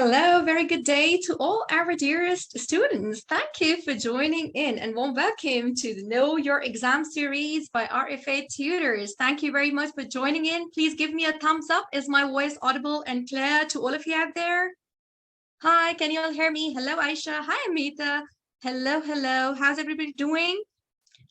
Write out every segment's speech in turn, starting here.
Hello, very good day to all our dearest students. Thank you for joining in and warm welcome to the Know Your Exam series by RFA Tutors. Thank you very much for joining in. Please give me a thumbs up. Is my voice audible and clear to all of you out there? Hi, can you all hear me? Hello, Aisha. Hi, Amita. Hello. How's everybody doing?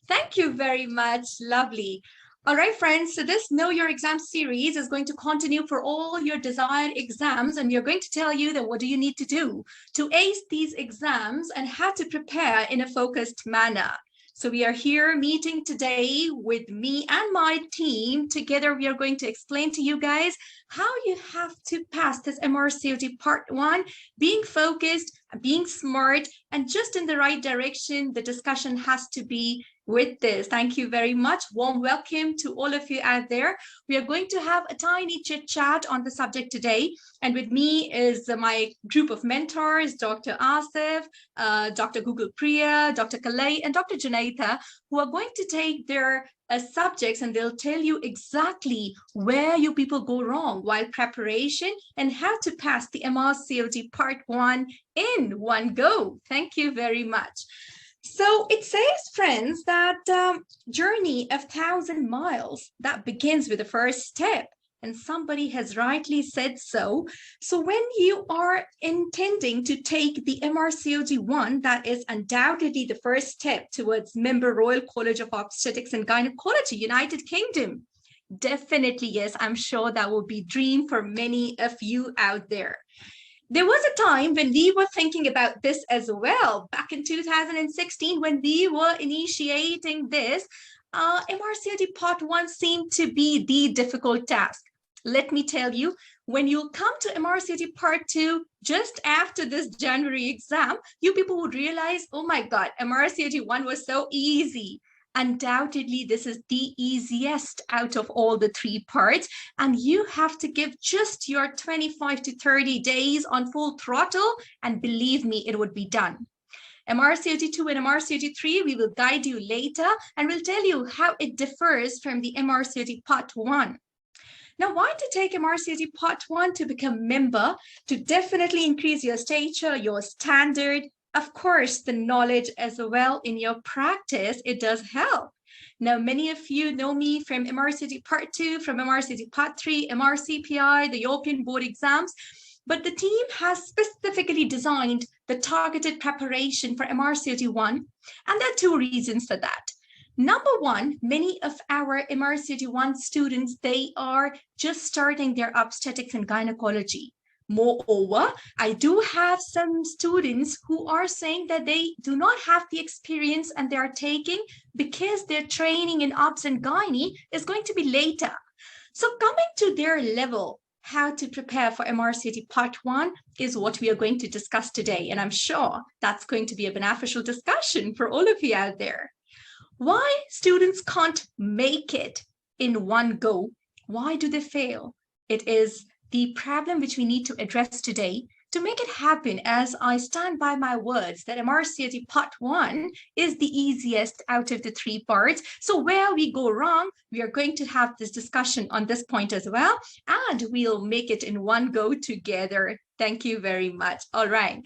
Thank you very much. Lovely. All right, friends, so this Know Your Exam series is going to continue for all your desired exams, and we are going to tell you that what do you need to do to ace these exams and how to prepare in a focused manner. So we are here meeting today with me and my team. Together, we are going to explain to you guys how you have to pass this MRCOT Part 1, being focused, being smart, and just in the right direction. The discussion has to be with this. Thank you very much. Warm welcome to all of you out there. We are going to have a tiny chit chat on the subject today. And with me is my group of mentors, Dr. Asif, Dr. Google Priya, Dr. Kalay, and Dr. Junaitha, who are going to take their subjects and they'll tell you exactly where you people go wrong while preparation and how to pass the MRCOT Part 1 in one go. Thank you very much. So it says, friends, that journey of 1,000 miles, that begins with the first step. And somebody has rightly said so. So when you are intending to take the MRCOT 1, that is undoubtedly the first step towards member Royal College of Obstetrics and Gynecology, United Kingdom. Definitely, yes, I'm sure that will be a dream for many of you out there. There was a time when we were thinking about this as well, back in 2016, when we were initiating this, MRCOT Part 1 seemed to be the difficult task. Let me tell you, when you come to MRCOT Part 2, just after this January exam, you people would realize, oh my God, MRCOT 1 was so easy. Undoubtedly, this is the easiest out of all the three parts, and you have to give just your 25 to 30 days on full throttle, and believe me, it would be done. MRCOT 2 and MRCOT 3, we will guide you later, and we'll tell you how it differs from the MRCOT Part 1. Now, why to take MRCOT Part 1? To become member, to definitely increase your stature, your standard, of course, the knowledge as well in your practice, it does help. Now, many of you know me from MRCOT Part 2, from MRCOT Part 3, MRCPI, the European board exams, but the team has specifically designed the targeted preparation for MRCOT 1, and there are two reasons for that. Number one, many of our MRCOT 1 students, they are just starting their obstetrics and gynecology. Moreover, I do have some students who are saying that they do not have the experience and they are taking because their training in obs and gynae is going to be later. So coming to their level, how to prepare for MRCOT Part 1 is what we are going to discuss today. And I'm sure that's going to be a beneficial discussion for all of you out there. Why students can't make it in one go? Why do they fail? It is the problem which we need to address today to make it happen, as I stand by my words that MRCOT Part 1 is the easiest out of the three parts. So where we go wrong, we are going to have this discussion on this point as well, and we'll make it in one go together. Thank you very much. All right.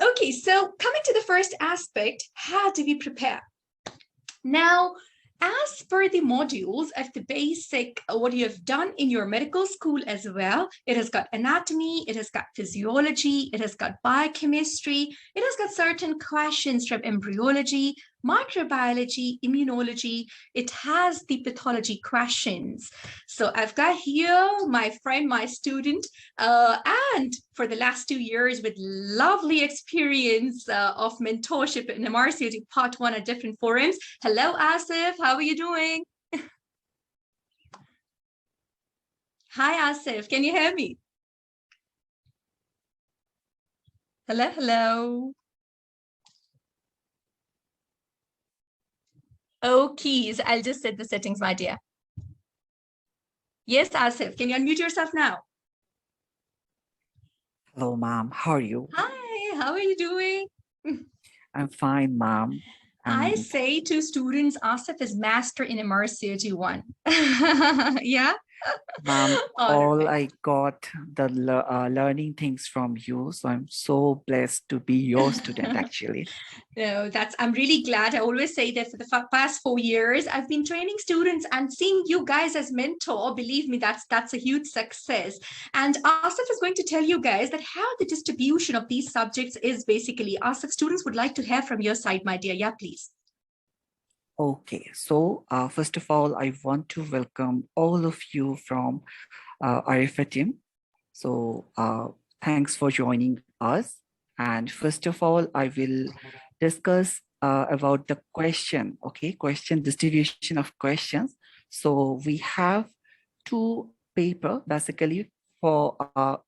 Okay, so coming to the first aspect, how do we prepare? Now, as per the modules of the basic, what you have done in your medical school as well, it has got anatomy, it has got physiology, it has got biochemistry, it has got certain questions from embryology, microbiology, immunology, it has the pathology questions. So I've got here my friend, my student, and for the last 2 years with lovely experience of mentorship in MRCOT Part 1 at different forums. Hello, Asif, how are you doing? Hi, Asif, can you hear me? Hello. Okay, I'll just set the settings, my dear. Yes, Asif, can you unmute yourself now? Hello, Mom. How are you? Hi, how are you doing? I'm fine, Mom. I say to students, Asif is master in MRCOT 1. Yeah, Ma'am, All all right. I got the learning things from you. So I'm so blessed to be your student, actually. No, I'm really glad. I always say that for the past 4 years, I've been training students and seeing you guys as mentor. Believe me, that's a huge success. And Asif is going to tell you guys that how the distribution of these subjects is basically. Asif, students would like to hear from your side, my dear. Yeah, please. Okay, so first of all, I want to welcome all of you from RFA team. So thanks for joining us. And first of all, I will discuss about the question, okay, question distribution of questions. So we have two paper basically for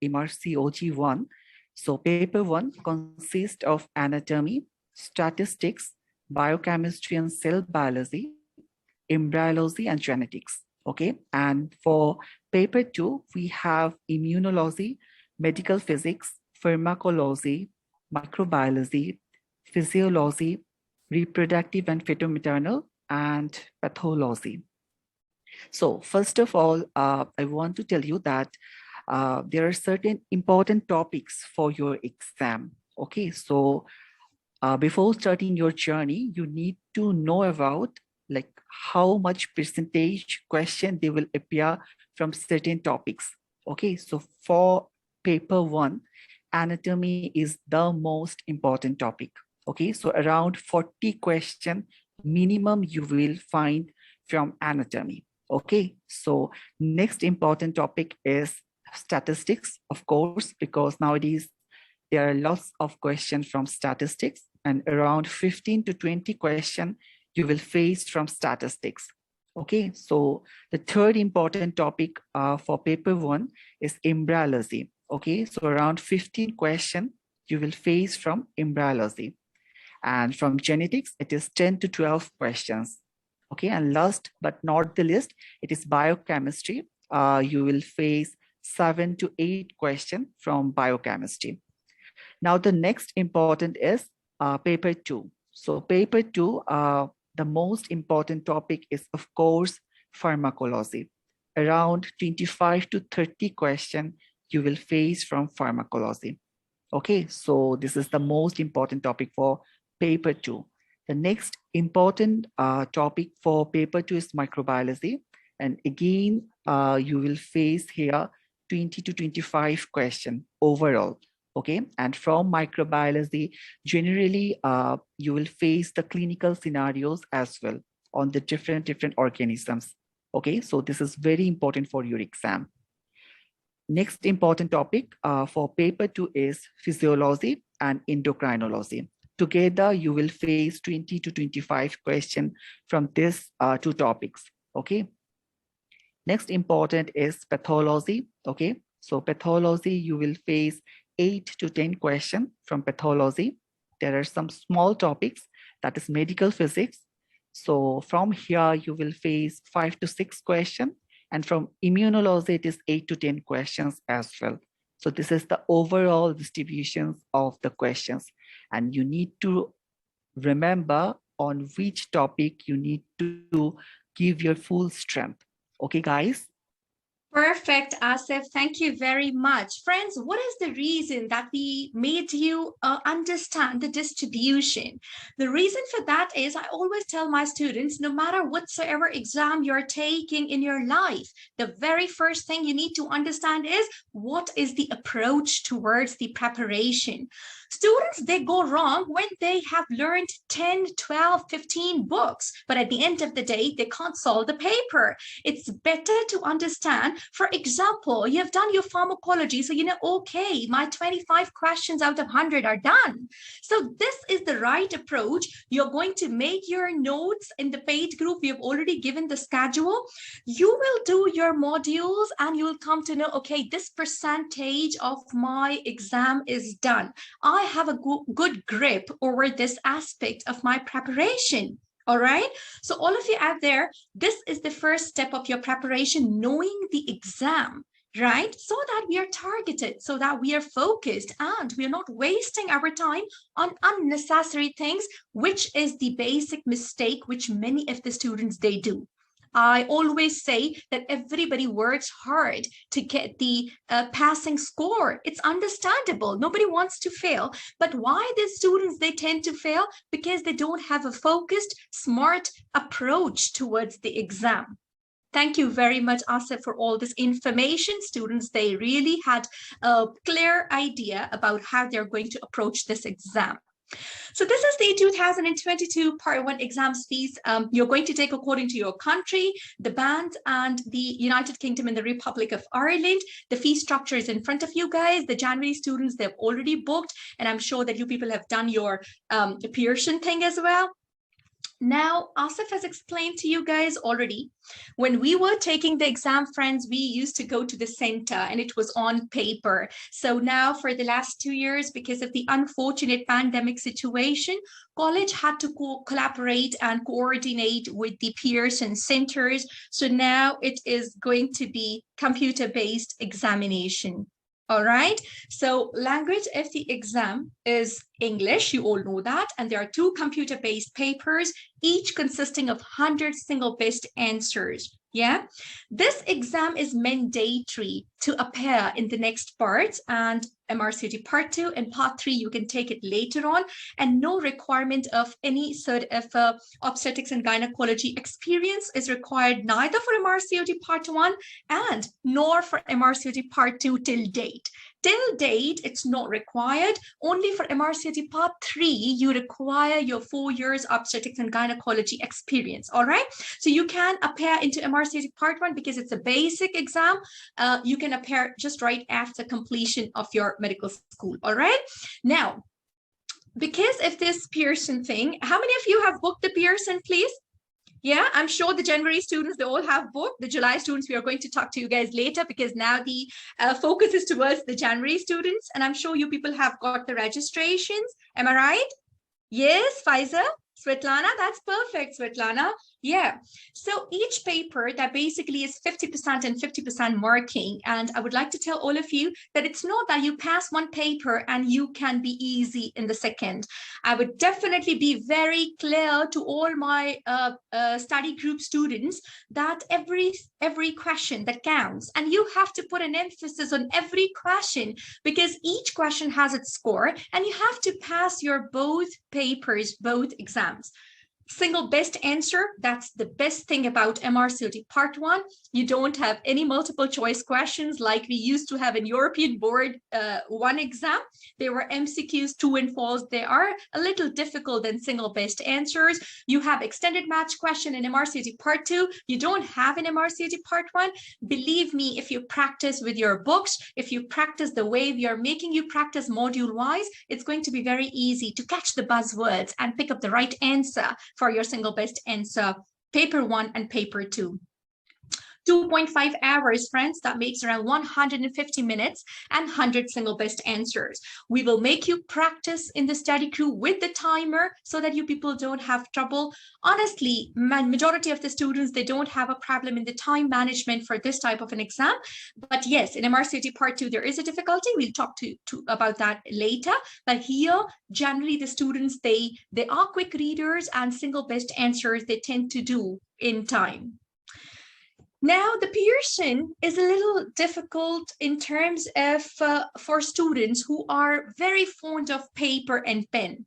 MRC OG1. So paper one consists of anatomy, statistics, biochemistry and cell biology, embryology and genetics. Okay, and for paper two, we have immunology, medical physics, pharmacology, microbiology, physiology, reproductive and fetal-maternal, and pathology. So first of all, I want to tell you that there are certain important topics for your exam. Okay, so before starting your journey, you need to know about like how much percentage question they will appear from certain topics. Okay, so for paper one, anatomy is the most important topic. Okay, so around 40 question minimum you will find from anatomy. Okay, so next important topic is statistics, of course, because nowadays there are lots of questions from statistics and around 15 to 20 questions you will face from statistics. Okay, so the third important topic for paper one is embryology. Okay, so around 15 questions you will face from embryology. And from genetics, it is 10 to 12 questions. Okay, and last but not the least, it is biochemistry. You will face 7 to 8 questions from biochemistry. Now, the next important is paper two. So paper two, the most important topic is, of course, pharmacology. Around 25 to 30 questions you will face from pharmacology. Okay, so this is the most important topic for paper two. The next important topic for paper two is microbiology. And again, you will face here 20 to 25 questions overall. Okay, and from microbiology, generally, you will face the clinical scenarios as well on the different organisms. Okay, so this is very important for your exam. Next important topic for paper two is physiology and endocrinology. Together, you will face 20 to 25 questions from these two topics. Okay. Next important is pathology. Okay, so pathology, you will face 8 to 10 questions from pathology. There are some small topics, that is medical physics. So from here, you will face 5 to 6 questions. And from immunology, it is 8 to 10 questions as well. So this is the overall distribution of the questions. And you need to remember on which topic you need to give your full strength. Okay, guys? Perfect, Asif. Thank you very much. Friends, what is the reason that we made you understand the distribution? The reason for that is I always tell my students, no matter whatsoever exam you're taking in your life, the very first thing you need to understand is what is the approach towards the preparation. Students, they go wrong when they have learned 10, 12, 15 books, but at the end of the day, they can't solve the paper. It's better to understand. For example, you have done your pharmacology, so you know, okay, my 25 questions out of 100 are done. So this is the right approach. You're going to make your notes in the paid group. We have already given the schedule. You will do your modules and you will come to know, okay, this percentage of my exam is done. I have a good grip over this aspect of my preparation. All right. So all of you out there, this is the first step of your preparation, knowing the exam, right? So that we are targeted, so that we are focused and we are not wasting our time on unnecessary things, which is the basic mistake which many of the students they do. I always say that everybody works hard to get the passing score. It's understandable. Nobody wants to fail. But why the students, they tend to fail? Because they don't have a focused, smart approach towards the exam. Thank you very much, Asif, for all this information. Students, they really had a clear idea about how they're going to approach this exam. So this is the 2022 Part 1 exams fees. You're going to take according to your country, the band, and the United Kingdom and the Republic of Ireland. The fee structure is in front of you guys. The January students, they've already booked, and I'm sure that you people have done your Pearson thing as well. Now, Asif has explained to you guys already, when we were taking the exam, friends, we used to go to the center and it was on paper. So now for the last 2 years, because of the unfortunate pandemic situation, college had to collaborate and coordinate with the Pearson centers. So now it is going to be computer-based examination. All right, so language of the exam is English, you all know that, and there are 2 computer-based papers, each consisting of 100 single best answers. Yeah, this exam is mandatory to appear in the next part, and MRCT Part 2 and Part 3, you can take it later on, and no requirement of any sort of obstetrics and gynecology experience is required, neither for MRCOT Part 1 and nor for MRCOT Part 2 till date. Till date, it's not required. Only for MRCOT Part 3, you require your 4 years obstetrics and gynecology experience, all right? So you can appear into MRCOT Part 1 because it's a basic exam. You can appear just right after completion of your medical school, all right? Now, because of this Pearson thing, how many of you have booked the Pearson, please? Yeah, I'm sure the January students, they all have booked. The July students, we are going to talk to you guys later because now the focus is towards the January students. And I'm sure you people have got the registrations. Am I right? Yes, Faiza, Svetlana, that's perfect, Svetlana. Yeah, so each paper that basically is 50% and 50% marking. And I would like to tell all of you that it's not that you pass one paper and you can be easy in the second. I would definitely be very clear to all my study group students that every question that counts, and you have to put an emphasis on every question because each question has its score and you have to pass your both papers, both exams. Single best answer, that's the best thing about MRCOT Part 1. You don't have any multiple choice questions like we used to have in European Board 1 exam. There were MCQs, true and false. They are a little difficult than single best answers. You have extended match question in MRCOT Part 2. You don't have in MRCOT Part 1. Believe me, if you practice with your books, if you practice the way we are making you practice module-wise, it's going to be very easy to catch the buzzwords and pick up the right answer for your single best answer, paper 1 and paper 2. 2.5 hours, friends, that makes around 150 minutes and 100 single best answers. We will make you practice in the study crew with the timer so that you people don't have trouble. Honestly, majority of the students, they don't have a problem in the time management for this type of an exam. But yes, in MRCOT Part 2, there is a difficulty. We'll talk to about that later. But here, generally, the students, they are quick readers and single best answers they tend to do in time. Now, the Pearson is a little difficult in terms of for students who are very fond of paper and pen.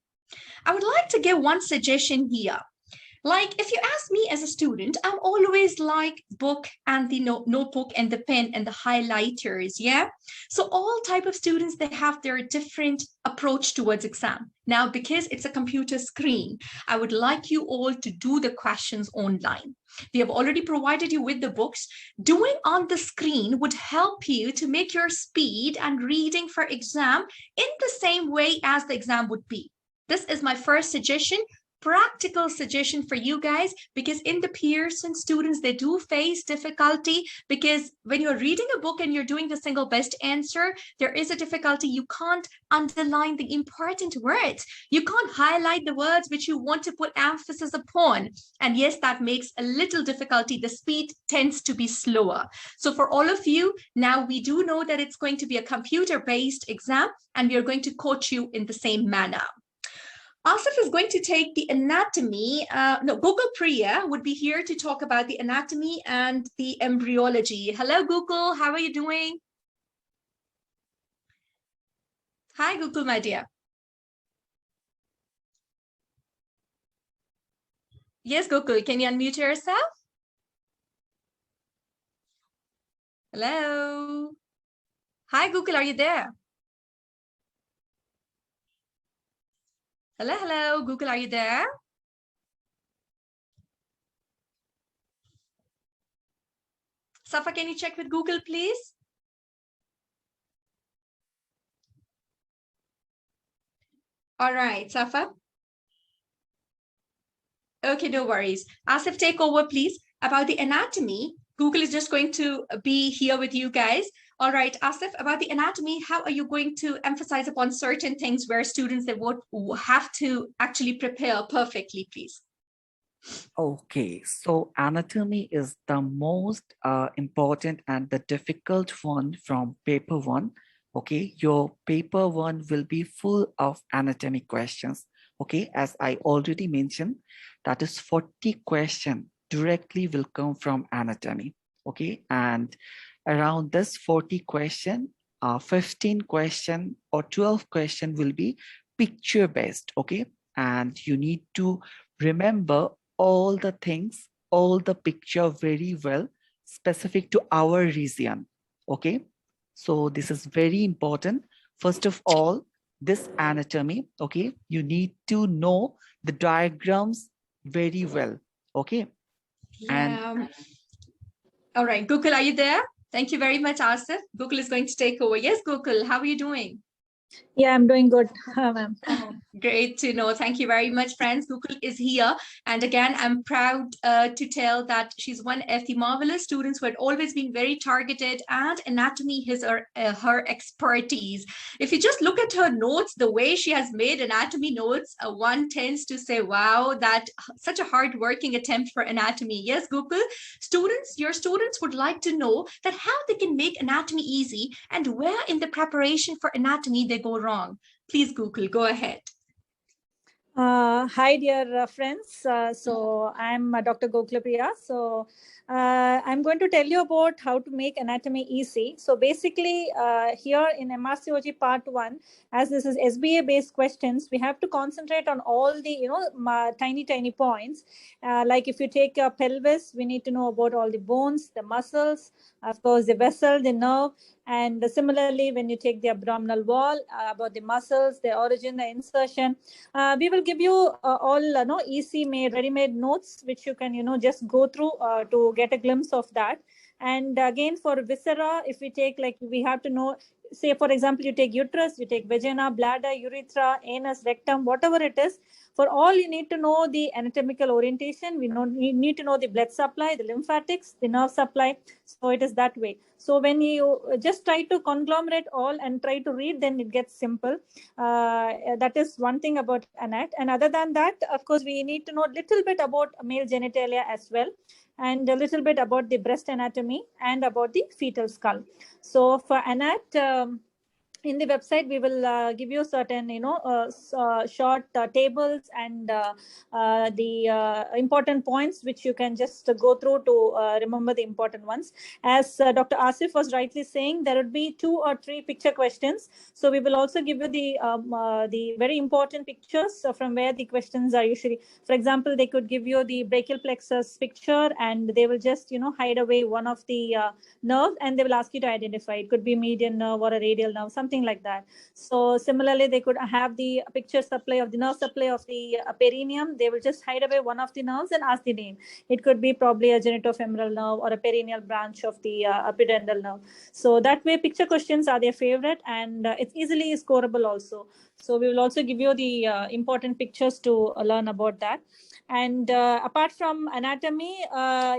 I would like to give one suggestion here. Like, if you ask me as a student, I'm always like book and the notebook and the pen and the highlighters, yeah? So all type of students, they have their different approach towards exam. Now, because it's a computer screen, I would like you all to do the questions online. We have already provided you with the books. Doing on the screen would help you to make your speed and reading for exam in the same way as the exam would be. This is my first suggestion. Practical suggestion for you guys, because in the Pearson students, they do face difficulty because when you're reading a book and you're doing the single best answer, there is a difficulty. You can't underline the important words. You can't highlight the words which you want to put emphasis upon. And yes, that makes a little difficulty. The speed tends to be slower. So for all of you, now we do know that it's going to be a computer-based exam and we are going to coach you in the same manner. Asif is going to take the anatomy. Google Priya would be here to talk about the anatomy and the embryology. Hello, Google. How are you doing? Hi, Google, my dear. Yes, Google, can you unmute yourself? Hello. Hi, Google, are you there? Hello, hello, Google, are you there? Safa, can you check with Google, please? All right, Safa. Okay, no worries. Asif, take over, please. About the anatomy, Google is just going to be here with you guys. All right, Asif, about the anatomy, how are you going to emphasize upon certain things where students they would have to actually prepare perfectly, please? Okay, so anatomy is the most important and the difficult one from paper one. Okay, your paper one will be full of anatomy questions. Okay, as I already mentioned, that is 40 questions directly will come from anatomy. Okay, and around this 40 question, 15 question or 12 question will be picture based. Okay, and you need to remember all the things, all the picture very well, specific to our region. Okay, so this is very important. First of all, this anatomy, okay, you need to know the diagrams very well. Okay. Yeah. All right, Google, are you there? Thank you very much, Asif. Google is going to take over. Yes, Google, how are you doing? Yeah, I'm doing good, ma'am. Great to know. Thank you very much, friends. Google is here. And again, I'm proud to tell that she's one of the marvelous students who had always been very targeted, and anatomy is her expertise. If you just look at her notes, the way she has made anatomy notes, one tends to say, wow, that such a hard-working attempt for anatomy. Yes, Google, your students would like to know that how they can make anatomy easy and where in the preparation for anatomy they go wrong. Please, Google, go ahead. Hi, dear friends. So I'm Dr. Gokula Priya. So I'm going to tell you about how to make anatomy easy. So basically, here in MRCOG Part 1, as this is SBA based questions, we have to concentrate on all the tiny points. Like if you take your pelvis, we need to know about all the bones, the muscles, of course, the vessel, the nerve. And similarly, when you take the abdominal wall, about the muscles, the origin, the insertion, we will give you all easy made, ready-made notes, which you can just go through to get a glimpse of that. And again, for viscera, if we take, like, we have to know, say for example, you take uterus, you take vagina, bladder, urethra, anus, rectum, whatever it is. For all, you need to know the anatomical orientation. We need to know the blood supply, the lymphatics, the nerve supply. So it is that way. So when you just try to conglomerate all and try to read, then it gets simple. That is one thing about anat. And other than that, of course, we need to know a little bit about male genitalia as well, and a little bit about the breast anatomy and about the fetal skull. So for anat, in the website, we will give you certain, short tables and the important points, which you can just go through to remember the important ones. As Dr. Asif was rightly saying, there would be 2 or 3 picture questions. So we will also give you the very important pictures from where the questions are usually. For example, they could give you the brachial plexus picture, and they will just, hide away one of the nerve, and they will ask you to identify. It could be median nerve or a radial nerve, something like that. So similarly, they could have the picture supply of the nerve supply of the perineum. They will just hide away one of the nerves and ask the name. It could be probably a genitofemoral nerve or a perineal branch of the epidendral nerve. So that way, picture questions are their favorite, and it's easily scoreable also. So we will also give you the important pictures to learn about that. And apart from anatomy,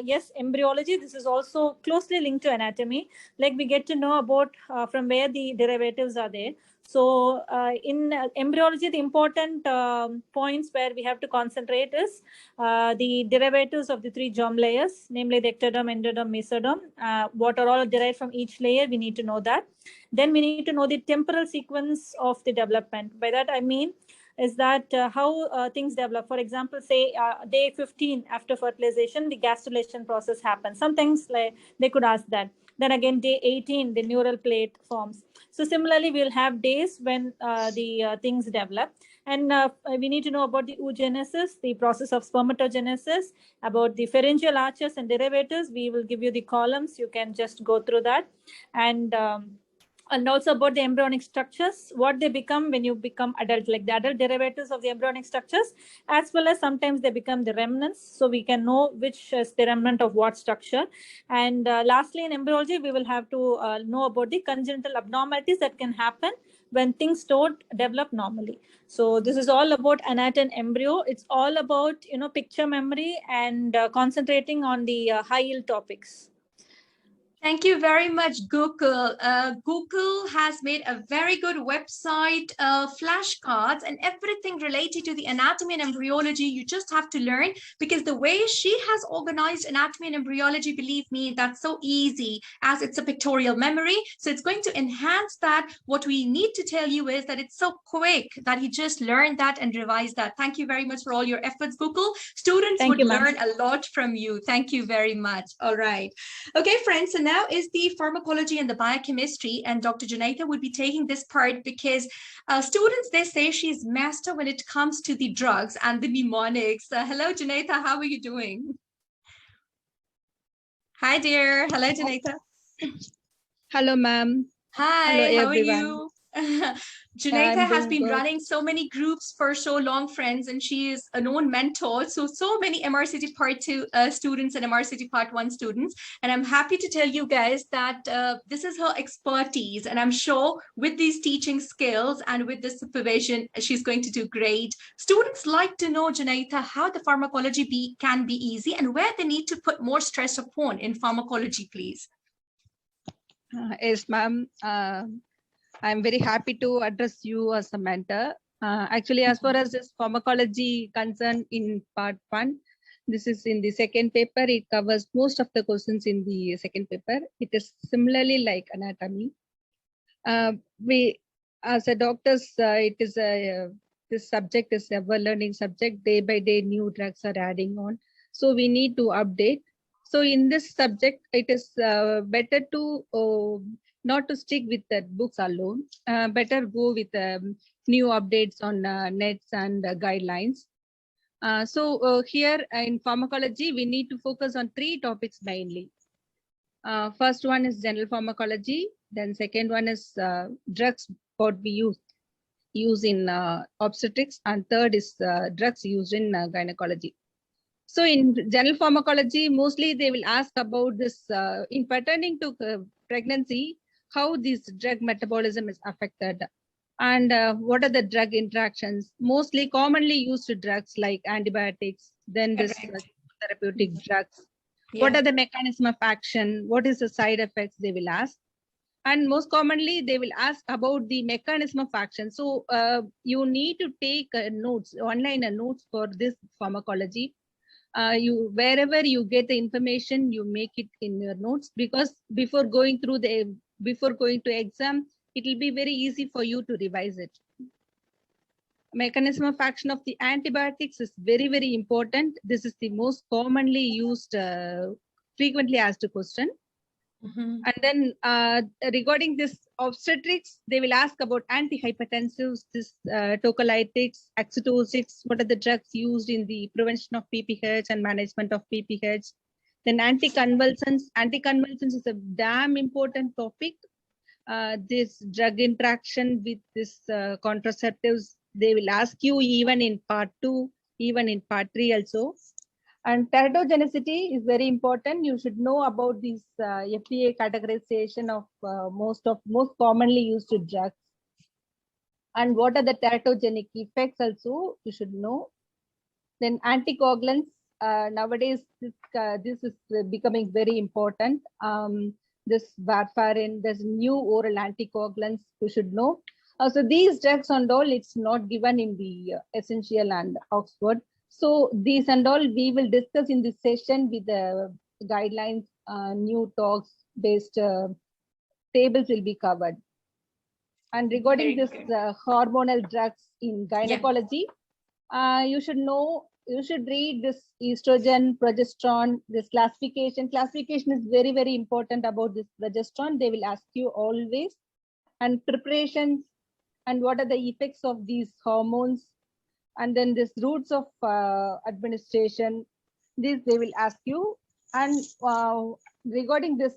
yes, embryology, this is also closely linked to anatomy. Like, we get to know about from where the derivatives are there. So in embryology, the important points where we have to concentrate is the derivatives of the 3 germ layers, namely the ectoderm, endoderm, mesoderm. What are all derived from each layer, we need to know that. Then we need to know the temporal sequence of the development. By that I mean, is that how things develop. For example, say day 15 after fertilization, the gastrulation process happens. Sometimes like they could ask that. Then again, day 18, the neural plate forms. So similarly, we'll have days when the things develop. And we need to know about the oogenesis, the process of spermatogenesis, about the pharyngeal arches and derivatives. We will give you the columns. You can just go through that. And also about the embryonic structures, what they become when you become adult, like the adult derivatives of the embryonic structures, as well as sometimes they become the remnants. So we can know which is the remnant of what structure. And lastly, in embryology, we will have to know about the congenital abnormalities that can happen when things don't develop normally. So this is all about anatom embryo. It's all about, picture memory and concentrating on the high yield topics. Thank you very much, Google. Google has made a very good website, flashcards, and everything related to the anatomy and embryology. You just have to learn, because the way she has organized anatomy and embryology, believe me, that's so easy, as it's a pictorial memory. So it's going to enhance that. What we need to tell you is that it's so quick that you just learn that and revise that. Thank you very much for all your efforts, Google. Students would learn a lot from you. Thank you very much. All right. Okay, friends. So now is the pharmacology and the biochemistry, and Dr. Junaitha would be taking this part because students, they say she's master when it comes to the drugs and the mnemonics. Hello, Junaitha, how are you doing? Hi, dear. Hello, Junaitha. Hello, ma'am. Hi, hello, how everyone. are you? Junaitha has been running so many groups for so long, friends, and she is a known mentor. So many MRCT Part 2 students and MRCT Part 1 students. And I'm happy to tell you guys that this is her expertise. And I'm sure with these teaching skills and with the supervision, she's going to do great. Students like to know, Junaitha, how the pharmacology can be easy and where they need to put more stress upon in pharmacology, please. Yes, ma'am. I'm very happy to address you as a mentor. Actually, as far as this pharmacology concerned in part 1, this is in the second paper. It covers most of the questions in the second paper. It is similarly like anatomy. We, as a doctors, it is this subject is ever learning subject. Day by day, new drugs are adding on. So we need to update. So in this subject, it is better to not to stick with the books alone. Better go with new updates on nets and guidelines. So here in pharmacology, we need to focus on 3 topics mainly. First one is general pharmacology. Then second one is drugs what we use in obstetrics, and third is drugs used in gynecology. So in general pharmacology, mostly they will ask about this in pertaining to pregnancy, how this drug metabolism is affected, and what are the drug interactions. Mostly commonly used drugs like antibiotics, then this therapeutic drugs. Yeah. What are the mechanism of action? What is the side effects they will ask? And most commonly, they will ask about the mechanism of action. So you need to take notes, online notes for this pharmacology. You wherever you get the information, you make it in your notes, because before going to exam, it will be very easy for you to revise it. Mechanism of action of the antibiotics is very, very important. This is the most commonly used, frequently asked question. And then regarding this obstetrics, they will ask about antihypertensives, this tocolytics, oxytocics, what are the drugs used in the prevention of PPH and management of PPH. Then anticonvulsants. Anticonvulsants is a damn important topic. This drug interaction with this contraceptives, they will ask you even in part 2, even in part 3 also. And teratogenicity is very important. You should know about this FDA categorization of most commonly used drugs. And what are the teratogenic effects also, you should know. Then anticoagulants, nowadays this is becoming very important. This warfarin, there's new oral anticoagulants, you should know. So these drugs and all, it's not given in the Essential and Oxford. So these and all we will discuss in this session with the guidelines, new talks based tables will be covered. And regarding Very this good. hormonal drugs in Yeah. gynecology, you should know, you should read this estrogen, progesterone, this classification. Classification is very, very important about this progesterone. They will ask you always. And preparations and what are the effects of these hormones. And then this routes of administration, this they will ask you. And regarding this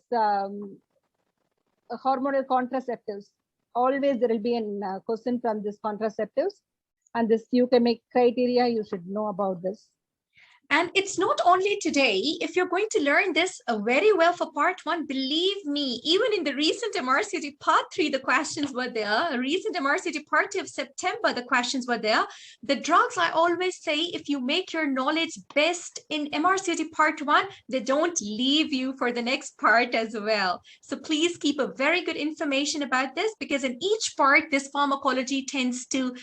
hormonal contraceptives, always there will be a question from this contraceptives, and this leukemic criteria, you should know about this. And it's not only today. If you're going to learn this very well for part 1, believe me, even in the recent MRCT part 3, the questions were there. Recent MRCT part 2 of September, the questions were there. The drugs, I always say, if you make your knowledge best in MRCT part 1, they don't leave you for the next part as well. So please keep a very good information about this, because in each part, this pharmacology tends to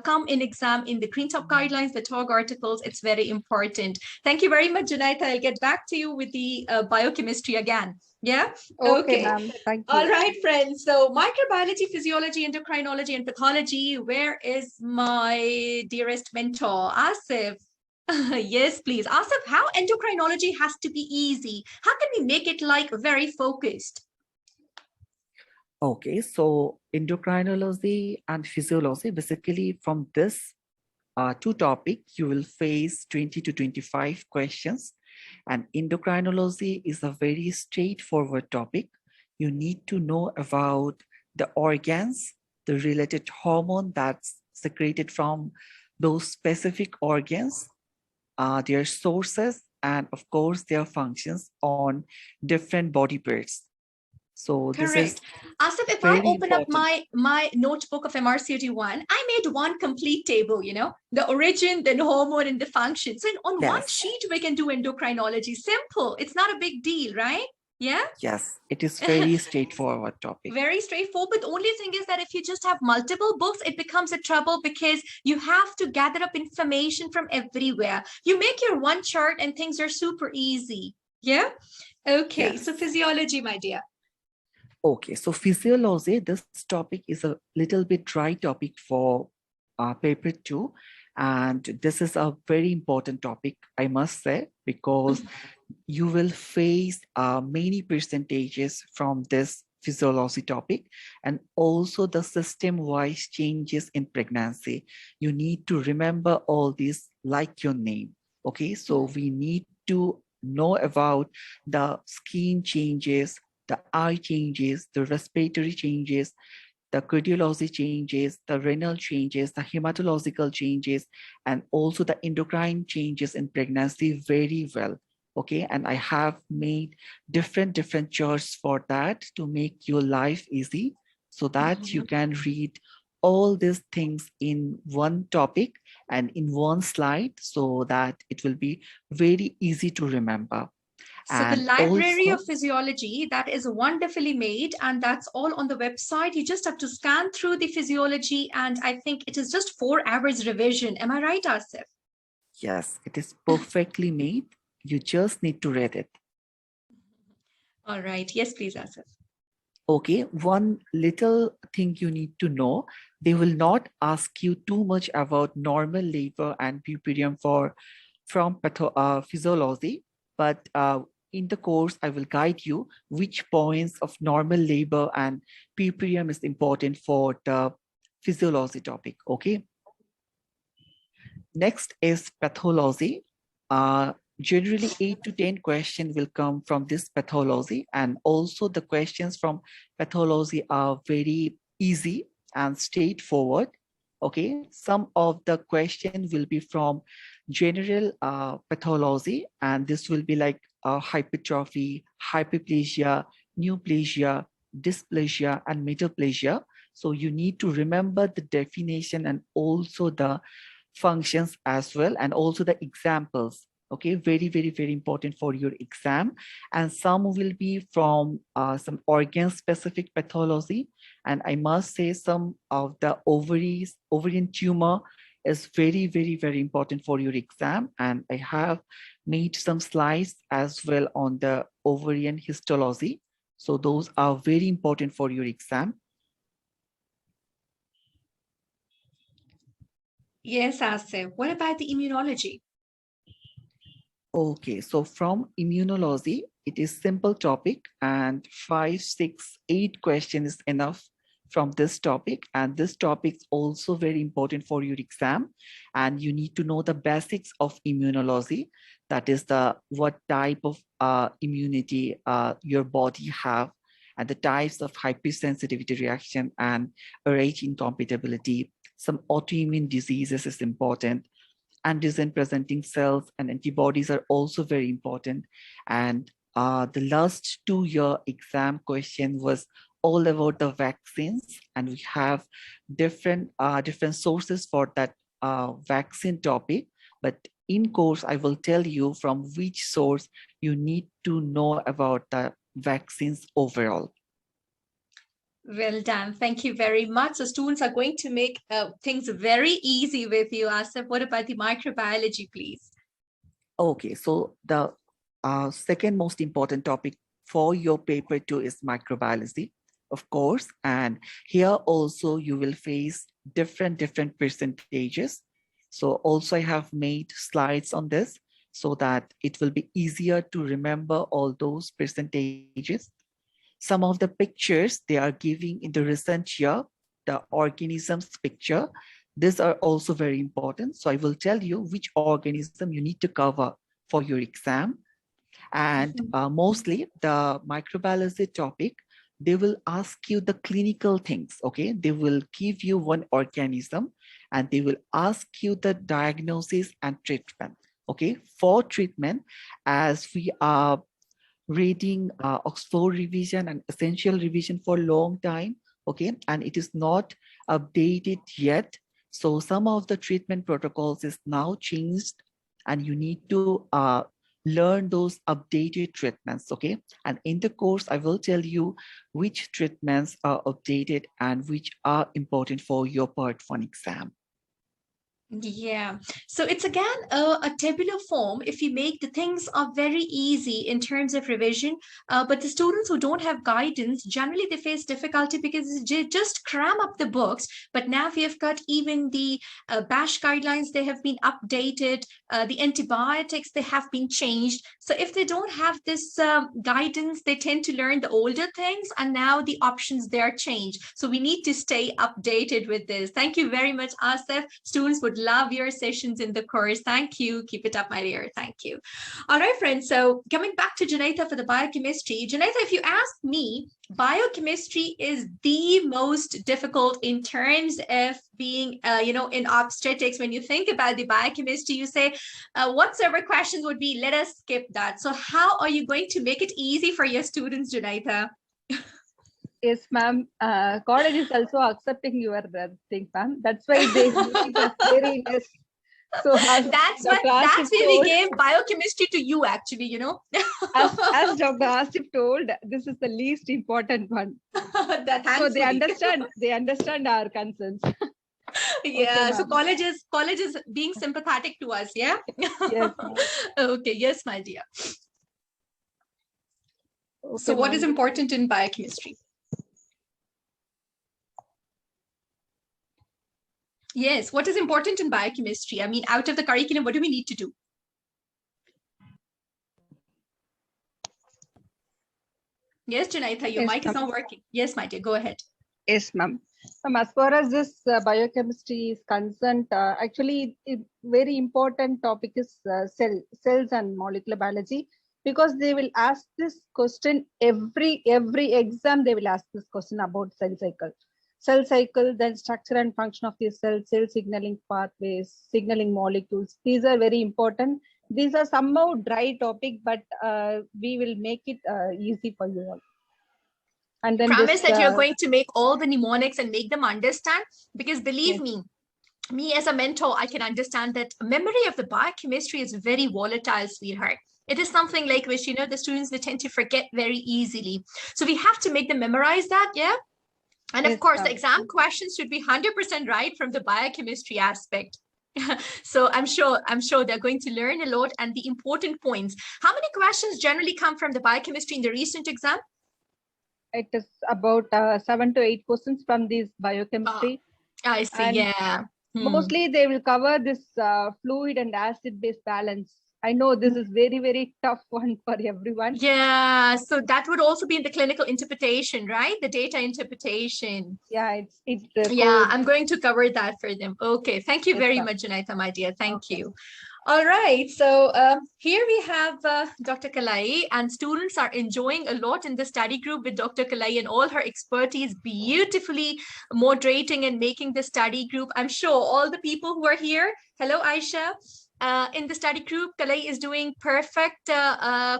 come in exam in the Green Top guidelines, the TOG articles. It's very important. Thank you very much, Junaita. I'll get back to you with the biochemistry again. Yeah. Okay, ma'am. Thank you. All right, friends. So microbiology, physiology, endocrinology, and pathology. Where is my dearest mentor, Asif? Yes, please. Asif, how endocrinology has to be easy? How can we make it like very focused? Okay, so endocrinology and physiology, basically from this 2 topics, you will face 20 to 25 questions. And endocrinology is a very straightforward topic. You need to know about the organs, the related hormone that's secreted from those specific organs, their sources, and of course, their functions on different body parts. So Correct. this is Asif, if I open important. up my notebook of MRCT1, I made one complete table, the origin, then hormone, and the function. So on one Yes. sheet, we can do endocrinology. Simple. It's not a big deal, right? Yeah. Yes, it is very straightforward topic. Very straightforward. But the only thing is that if you just have multiple books, it becomes a trouble, because you have to gather up information from everywhere. You make your one chart and things are super easy. Yeah. Okay. Yes. So physiology, my dear. Okay, so physiology, this topic is a little bit dry topic for paper 2. And this is a very important topic, I must say, because you will face many percentages from this physiology topic, and also the system-wise changes in pregnancy. You need to remember all this like your name. Okay, so we need to know about the skin changes, the eye changes, the respiratory changes, the cardiology changes, the renal changes, the hematological changes, and also the endocrine changes in pregnancy very well. Okay, and I have made different charts for that to make your life easy, so that you can read all these things in one topic and in one slide, so that it will be very easy to remember. So the And library also, of physiology, that is wonderfully made, and that's all on the website. You just have to scan through the physiology, and I think it is just 4 hours revision. Am I right, Asif? yes, it is perfectly made. You just need to read it. All right. Yes, please, Asif. Okay, one little thing you need to know, they will not ask you too much about normal labor and puerperium from physiology, but in the course, I will guide you which points of normal labor and puerperium is important for the physiology topic, okay? Next is pathology. Generally 8 to 10 questions will come from this pathology, and also the questions from pathology are very easy and straightforward. Okay, some of the questions will be from general pathology, and this will be like hypertrophy, hyperplasia, neoplasia, dysplasia, and metaplasia. So you need to remember the definition and also the functions as well, and also the examples. Okay, very important for your exam. And some will be from some organ specific pathology, and I must say some of the ovarian tumor is very important for your exam, and I have made some slides as well on the ovarian histology, so those are very important for your exam. Yes, Asif. What about the immunology? Okay, so from immunology, it is simple topic and 5, 6, 8 questions is enough from this topic. And this topic is also very important for your exam. And you need to know the basics of immunology. That is the what type of immunity your body have, and the types of hypersensitivity reaction and Rh incompatibility. Some autoimmune diseases is important. Antigen presenting cells and antibodies are also very important. And the last 2-year exam question was all about the vaccines, and we have different sources for that vaccine topic. But in course, I will tell you from which source you need to know about the vaccines overall. Well done. Thank you very much. So students are going to make things very easy with you, Asif. What about the microbiology, please? Okay, so the second most important topic for your paper 2 is microbiology, of course. And here also you will face different percentages. So also I have made slides on this so that it will be easier to remember all those percentages. Some of the pictures they are giving in the recent year, the organisms picture, these are also very important. So I will tell you which organism you need to cover for your exam. And mostly the microbiology topic, they will ask you the clinical things, okay? They will give you one organism and they will ask you the diagnosis and treatment, okay? For treatment, as we are reading Oxford revision and essential revision for a long time, okay? And it is not updated yet. So some of the treatment protocols is now changed and you need to learn those updated treatments, okay? And in the course, I will tell you which treatments are updated and which are important for your part 1 exam. Yeah, so it's again a tabular form. If you make the things are very easy in terms of revision, but the students who don't have guidance, generally they face difficulty because they just cram up the books. But now we have got even the BASH guidelines, they have been updated, the antibiotics, they have been changed. So if they don't have this guidance, they tend to learn the older things, and now the options they are changed. So we need to stay updated with this. Thank you very much, Asif. Students would love your sessions in the course. Thank you. Keep it up, my dear. Thank you. All right, friends. So coming back to Junaitha for the biochemistry. Junaitha, if you ask me, biochemistry is the most difficult in terms of being, in obstetrics. When you think about the biochemistry, you say, whatsoever questions would be, let us skip that. So how are you going to make it easy for your students, Junaitha? Yes, ma'am. College is also accepting your thing, ma'am. That's why they make it very less. So that's why we gave biochemistry to you, actually, as Dr. Asif told, this is the least important one. So they understand our concerns. Yeah, okay, so college is being sympathetic to us, yeah? Yes. Okay, yes, my dear. Okay, so what is important in biochemistry? Yes, what is important in biochemistry? I mean, out of the curriculum, what do we need to do? Yes, Junaitha, your mic is not working. Yes, my dear, go ahead. Yes, ma'am. As far as this biochemistry is concerned, actually, very important topic is cells and molecular biology, because they will ask this question every exam. They will ask this question about cell cycle, then structure and function of the cell signaling pathways, signaling molecules. These are very important. These are somehow dry topic, but we will make it easy for you all. And then promise that you're going to make all the mnemonics and make them understand, because believe me as a mentor, I can understand that memory of the biochemistry is very volatile, sweetheart. It is something like which, the students, they tend to forget very easily. So we have to make them memorize that, yeah? And of course, the exam questions should be 100% right from the biochemistry aspect. So I'm sure they're going to learn a lot, and the important points. How many questions generally come from the biochemistry in the recent exam? It is about 7 to 8 questions from this biochemistry. I see, yeah. Mostly they will cover this fluid and acid base balance. I know this is very, very tough one for everyone. Yeah, so that would also be in the clinical interpretation, right? The data interpretation. Yeah, it's Yeah, I'm going to cover that for them. Okay, thank you Yes, very ma'am. much, Junaita, my dear. Thank Okay. you. All right, so here we have Dr. Kalai, and students are enjoying a lot in the study group with Dr. Kalai and all her expertise, beautifully moderating and making the study group. I'm sure all the people who are here, hello, Aisha, in the study group, Kalai is doing perfect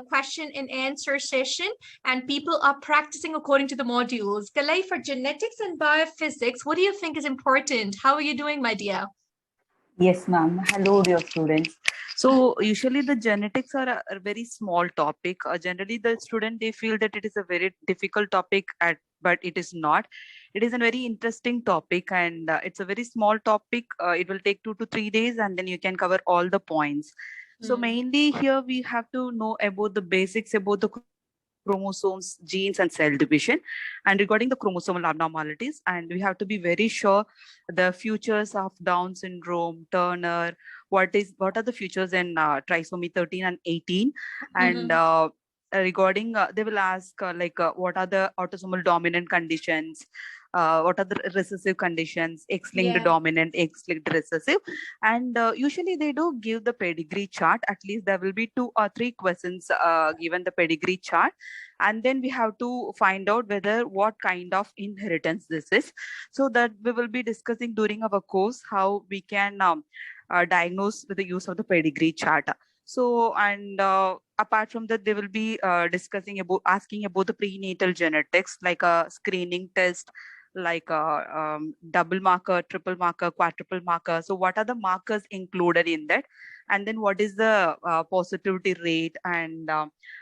question and answer session, and people are practicing according to the modules. Kalai, for genetics and biophysics, what do you think is important? How are you doing, my dear? Yes, ma'am. Hello, dear students. So usually the genetics are a very small topic. Generally, the student, they feel that it is a very difficult topic, but it is not. It is a very interesting topic, and it's a very small topic. It will take 2 to 3 days, and then you can cover all the points. So mainly here we have to know about the basics about the chromosomes, genes, and cell division, and regarding the chromosomal abnormalities. And we have to be very sure the features of Down syndrome, Turner, what are the features in trisomy 13 and 18, and regarding they will ask what are the autosomal dominant conditions, what are the recessive conditions, X-linked dominant, X-linked recessive, and usually they do give the pedigree chart. At least there will be 2 or 3 questions given the pedigree chart, and then we have to find out whether what kind of inheritance this is, so that we will be discussing during our course how we can diagnose with the use of the pedigree chart. So, and apart from that, they will be asking about the prenatal genetics, like a screening test, like a double marker, triple marker, quadruple marker. So what are the markers included in that? And then what is the positivity rate, and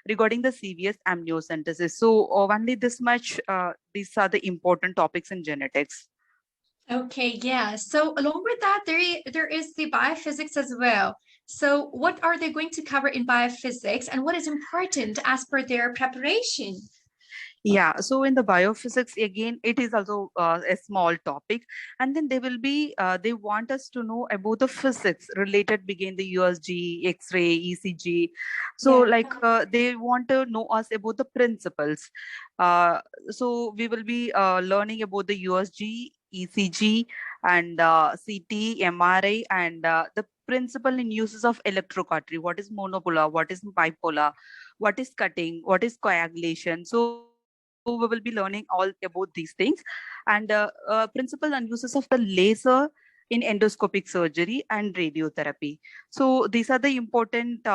regarding the CVS amniocentesis. So only this much, these are the important topics in genetics. Okay, yeah. So along with that, there is the biophysics as well. So what are they going to cover in biophysics, and what is important as per their preparation? Yeah, so in the biophysics, again, it is also a small topic. And then they want us to know about the physics related begin the USG, X-ray, ECG. So they want to know us about the principles. So we will be learning about the USG, ECG, and CT, MRI, and the principle in uses of electrocautery. What is monopolar? What is bipolar? What is cutting? What is coagulation? So we will be learning all about these things, and principle and uses of the laser in endoscopic surgery and radiotherapy. So these are the important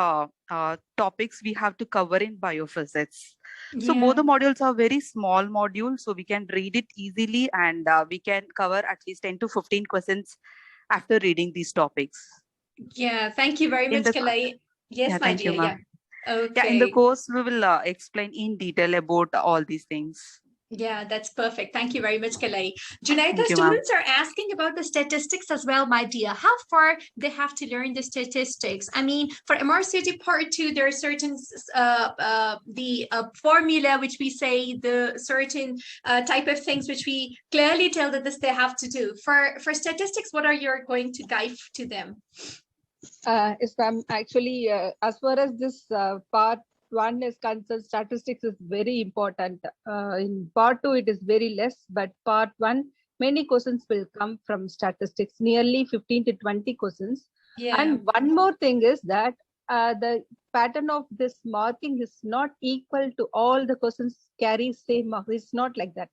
topics we have to cover in biophysics. So both the modules are very small modules, so we can read it easily, and we can cover at least 10 to 15 questions after reading these topics. Yeah, thank you very much, Kalai. Yes, my dear. Yeah. Okay. Yeah, in the course, we will explain in detail about all these things. Yeah, that's perfect. Thank you very much, Kalai. Junaita, students are asking about the statistics as well, my dear. How far they have to learn the statistics? I mean, for MRCG Part 2, there are certain, formula, which we say, the certain type of things, which we clearly tell that this they have to do. For statistics, what are you going to guide to them? Yes, ma'am. Actually, as far as this part 1 is concerned, statistics is very important. In part 2, it is very less, but part 1, many questions will come from statistics, nearly 15 to 20 questions. Yeah. And one more thing is that the pattern of this marking is not equal to all the questions carry same mark. It's not like that.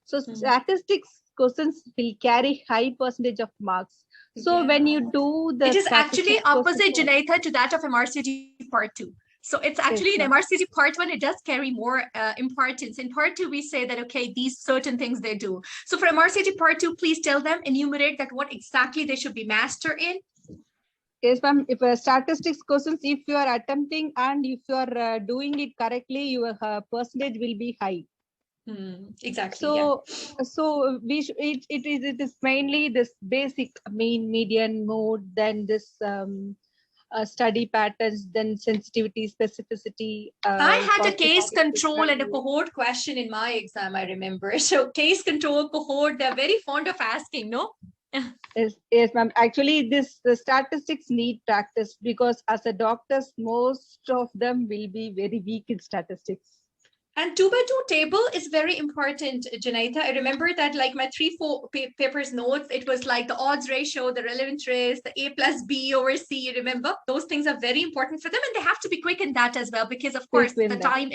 So statistics questions will carry high percentage of marks. So when you do the, it is actually opposite, Junaita, to that of MRCG Part 2. So it's actually in MRCG Part 1, it does carry more importance. In Part 2, we say that, okay, these certain things they do. So for MRCG Part 2, please tell them, enumerate that what exactly they should be master in. Yes, ma'am. If statistics questions, if you are attempting and if you are doing it correctly, your percentage will be high. Exactly. So, so it is mainly this basic mean, median, mode, then this study patterns, then sensitivity, specificity. I had a case control and a cohort question in my exam, I remember. So case control, cohort, they're very fond of asking, no? Yes, ma'am. Actually, the statistics need practice because as a doctors, most of them will be very weak in statistics. And 2x2 table is very important, Janita. I remember that like my 3-4 papers notes, it was like the odds ratio, the relevant risk, the A plus B over C. You remember? Those things are very important for them, and they have to be quick in that as well, because of course the time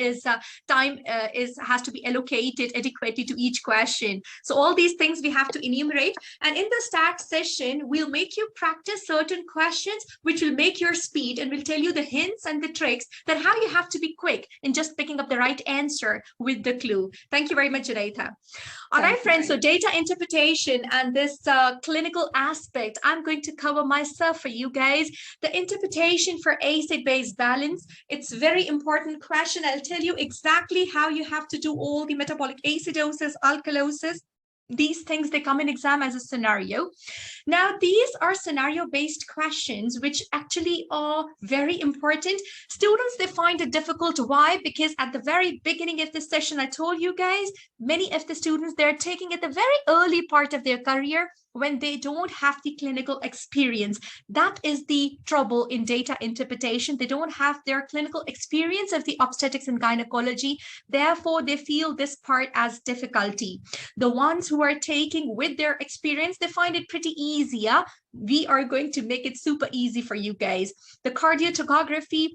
has to be allocated adequately to each question. So all these things we have to enumerate. And in the stat session, we'll make you practice certain questions, which will make your speed and will tell you the hints and the tricks that how you have to be quick in just picking up the right answer with the clue. Thank you very much, Janita. All right, friends, so data interpretation and this clinical aspect, I'm going to cover myself for you guys. The interpretation for acid-base balance, it's very important question. I'll tell you exactly how you have to do all the metabolic acidosis, alkalosis. These things, they come in exam as a scenario. Now, these are scenario-based questions, which actually are very important. Students, they find it difficult. Why? Because at the very beginning of this session, I told you guys, many of the students, they're taking at the very early part of their career when they don't have the clinical experience. That is the trouble in data interpretation. They don't have their clinical experience of the obstetrics and gynecology. Therefore, they feel this part as difficulty. The ones who are taking with their experience, they find it pretty easier. We are going to make it super easy for you guys. The cardiotogography,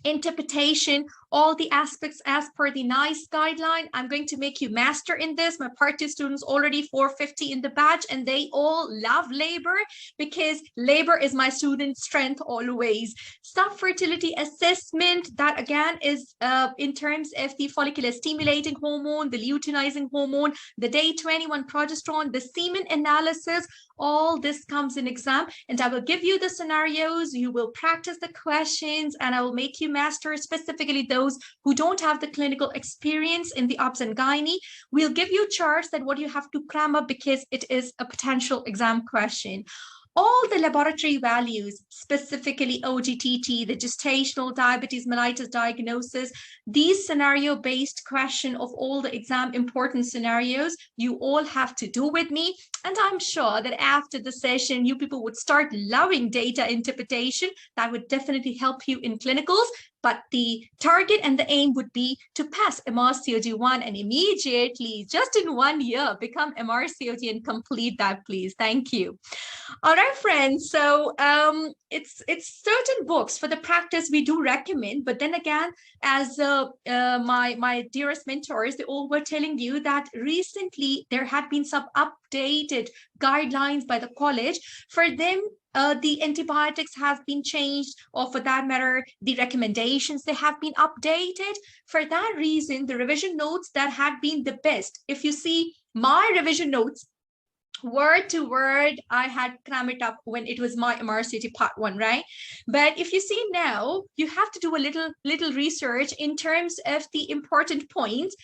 interpretation, all the aspects as per the NICE guideline. I'm going to make you master in this. My part 2 students already 450 in the batch, and they all love labor because labor is my student strength always. Subfertility assessment, that again is in terms of the follicular stimulating hormone, the luteinizing hormone, the day 21 progesterone, the semen analysis, all this comes in exam, and I will give you the scenarios, you will practice the questions, and I will make you master, specifically those who don't have the clinical experience in the obs and gynae. We'll give you charts that what you have to cram up because it is a potential exam question. All the laboratory values, specifically OGTT, the gestational diabetes mellitus diagnosis, these scenario-based question of all the exam important scenarios, you all have to do with me. And I'm sure that after the session, you people would start loving data interpretation. That would definitely help you in clinicals. But the target and the aim would be to pass MRCOG 1 and immediately, just in 1 year, become MRCOG and complete that, please. Thank you. All right, friends. So it's certain books for the practice we do recommend. But then again, as my dearest mentors, they all were telling you that recently there had been some updated guidelines by the college. For them, the antibiotics have been changed, or for that matter, the recommendations, they have been updated. For that reason, the revision notes that had been the best, if you see my revision notes, word to word, I had crammed it up when it was my MRCT part 1, right? But if you see now, you have to do a little research in terms of the important points.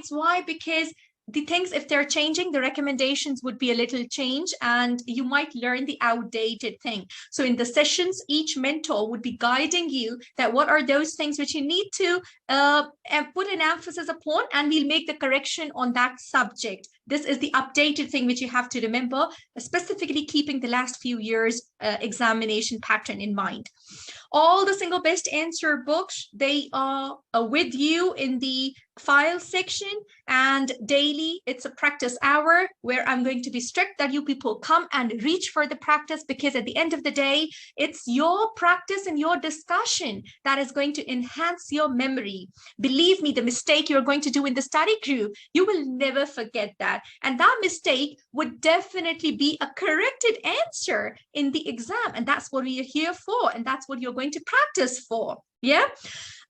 Why? Because the things, if they're changing, the recommendations would be a little change, and you might learn the outdated thing. So in the sessions, each mentor would be guiding you that what are those things which you need to put an emphasis upon, and we'll make the correction on that subject. This is the updated thing which you have to remember, specifically keeping the last few years examination pattern in mind. All the single best answer books, they are with you in the file section, and daily it's a practice hour where I'm going to be strict that you people come and reach for the practice, because at the end of the day, it's your practice and your discussion that is going to enhance your memory. Believe me, the mistake you're going to do in the study group, you will never forget that. And that mistake would definitely be a corrected answer in the exam. And that's what we are here for. And that's what you're going to practice for. Yeah.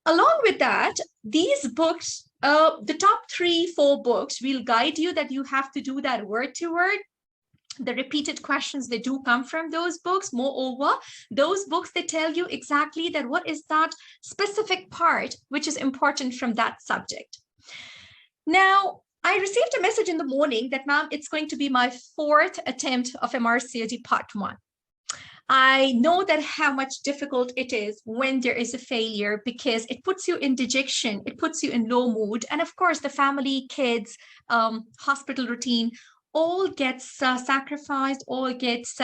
Along with that, these books, the top 3-4 books will guide you that you have to do that word to word. The repeated questions, they do come from those books. Moreover, those books, they tell you exactly that what is that specific part which is important from that subject. Now, I received a message in the morning that, ma'am, it's going to be my 4th attempt of MRCOG part 1. I know that how much difficult it is when there is a failure, because it puts you in dejection, it puts you in low mood. And of course, the family, kids, hospital routine, all gets sacrificed, all gets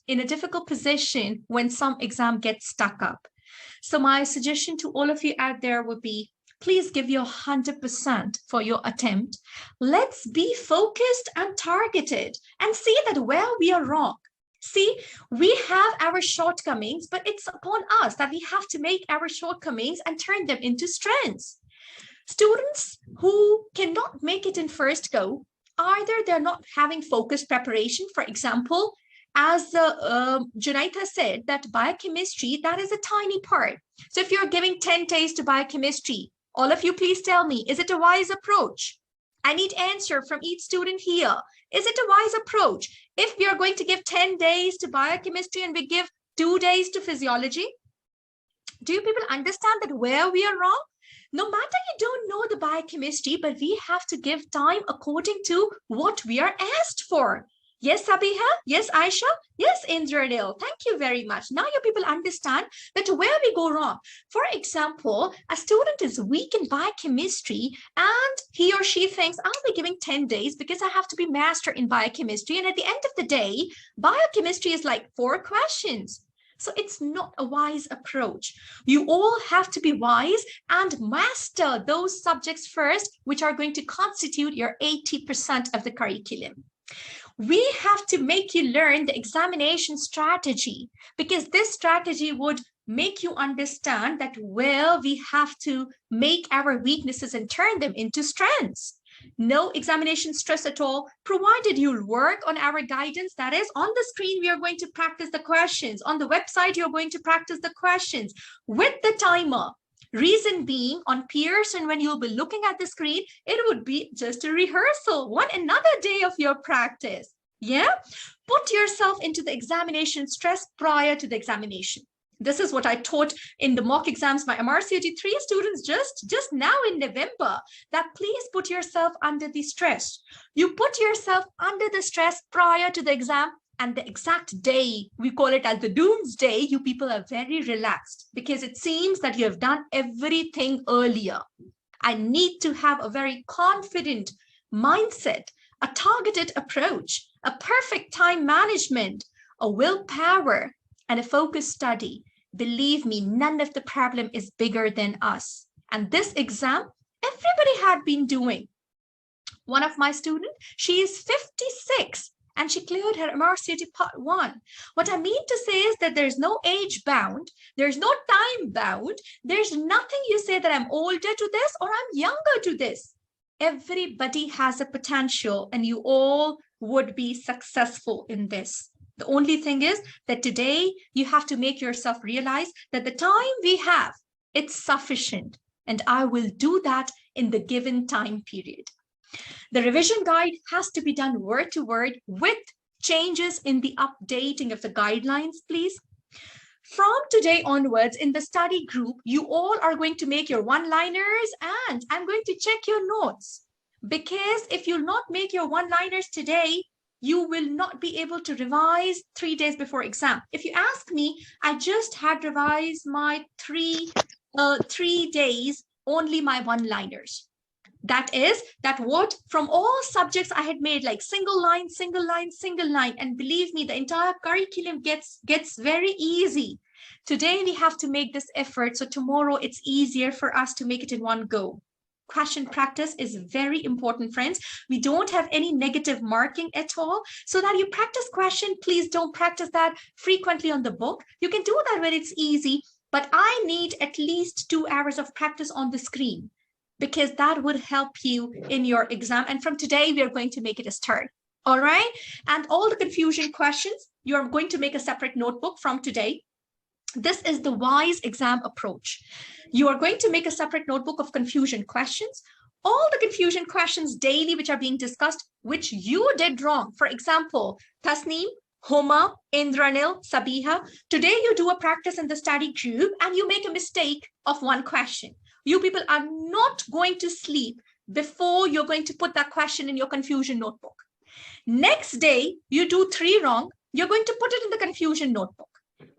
in a difficult position when some exam gets stuck up. So my suggestion to all of you out there would be, please give your 100% for your attempt. Let's be focused and targeted and see that where we are wrong. See, we have our shortcomings, but it's upon us that we have to make our shortcomings and turn them into strengths. Students who cannot make it in first go, either they're not having focused preparation. For example, as Junaita said, that biochemistry, that is a tiny part. So if you're giving 10 days to biochemistry, all of you, please tell me, is it a wise approach? I need answer from each student here. Is it a wise approach? If we are going to give 10 days to biochemistry and we give 2 days to physiology, do you people understand that where we are wrong? No matter you don't know the biochemistry, but we have to give time according to what we are asked for. Yes, Sabiha? Yes, Aisha? Yes, Indranil. Thank you very much. Now you people understand that where we go wrong. For example, a student is weak in biochemistry and he or she thinks, I'll be giving 10 days because I have to be master in biochemistry. And at the end of the day, biochemistry is like 4 questions. So it's not a wise approach. You all have to be wise and master those subjects first, which are going to constitute your 80% of the curriculum. We have to make you learn the examination strategy, because this strategy would make you understand that where we have to make our weaknesses and turn them into strengths. No examination stress at all, provided you'll work on our guidance. That is, on the screen, we are going to practice the questions. On the website, you're going to practice the questions with the timer. Reason being, on Pearson, when you'll be looking at the screen, it would be just a rehearsal, one another day of your practice. Yeah? Put yourself into the examination stress prior to the examination. This is what I taught in the mock exams. My MRCOG 3 students just now in November, that please put yourself under the stress. You put yourself under the stress prior to the exam, and the exact day, we call it as the doomsday, you people are very relaxed because it seems that you have done everything earlier. I need to have a very confident mindset, a targeted approach, a perfect time management, a willpower, and a focused study. Believe me, none of the problem is bigger than us. And this exam, everybody had been doing. One of my students, she is 56 and she cleared her MRCOG Part 1. What I mean to say is that there's no age bound, there's no time bound, there's nothing you say that I'm older to this or I'm younger to this. Everybody has a potential and you all would be successful in this. The only thing is that today you have to make yourself realize that the time we have, it's sufficient, and I will do that in the given time period. The revision guide has to be done word to word with changes in the updating of the guidelines, please. From today onwards in the study group, you all are going to make your one-liners and I'm going to check your notes, because if you'll not make your one-liners today, you will not be able to revise 3 days before exam. If you ask me, I just had revised my 3 days, only my one-liners. That is, that what from all subjects I had made like single line, single line, single line. And believe me, the entire curriculum gets very easy. Today we have to make this effort. So tomorrow it's easier for us to make it in one go. Question practice is very important, friends. We don't have any negative marking at all. So that you practice question, please don't practice that frequently on the book. You can do that when it's easy, but I need at least 2 hours of practice on the screen, because that would help you in your exam. And from today, we are going to make it a start. All right. And all the confusion questions, you're going to make a separate notebook from today. This is the wise exam approach. You are going to make a separate notebook of confusion questions, all the confusion questions daily, which are being discussed, which you did wrong. For example, Tasneem, Homa, Indranil, Sabiha, today you do a practice in the study group and you make a mistake of one question. You people are not going to sleep before you're going to put that question in your confusion notebook. Next day, you do 3 wrong, you're going to put it in the confusion notebook.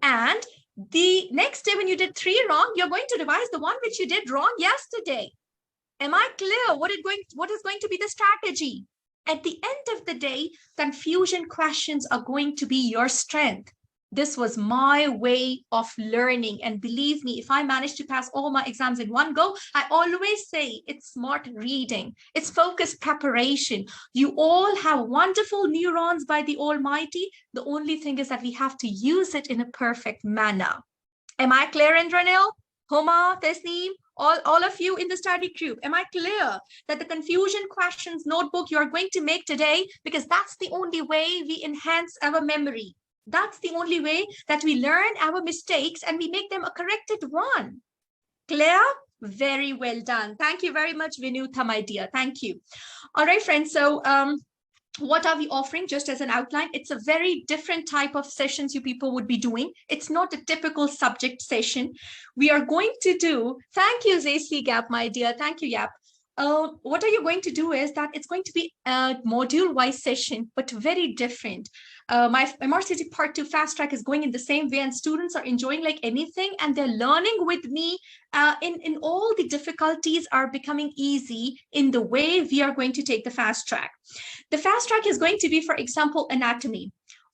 And the next day when you did 3 wrong, you're going to revise the one which you did wrong yesterday. Am I clear? What is going to be the strategy? At the end of the day, confusion questions are going to be your strength. This was my way of learning. And believe me, if I manage to pass all my exams in one go, I always say it's smart reading, it's focused preparation. You all have wonderful neurons by the Almighty. The only thing is that we have to use it in a perfect manner. Am I clear, Indranil, Homa, Tesneem, all of you in the study group? Am I clear that the confusion questions notebook you are going to make today, because that's the only way we enhance our memory. That's the only way that we learn our mistakes and we make them a corrected one. Clear? Very well done. Thank you very much, Vinutha, my dear. Thank you. All right, friends. So what are we offering? Just as an outline, it's a very different type of sessions you people would be doing. It's not a typical subject session. We are going to do, thank you, Zacy Gap, my dear. Thank you, Yap. What are you going to do is that it's going to be a module-wise session, but very different. My MRCT Part 2 Fast Track is going in the same way, and students are enjoying like anything, and they're learning with me in all the difficulties are becoming easy in the way we are going to take the Fast Track. The Fast Track is going to be, for example, anatomy.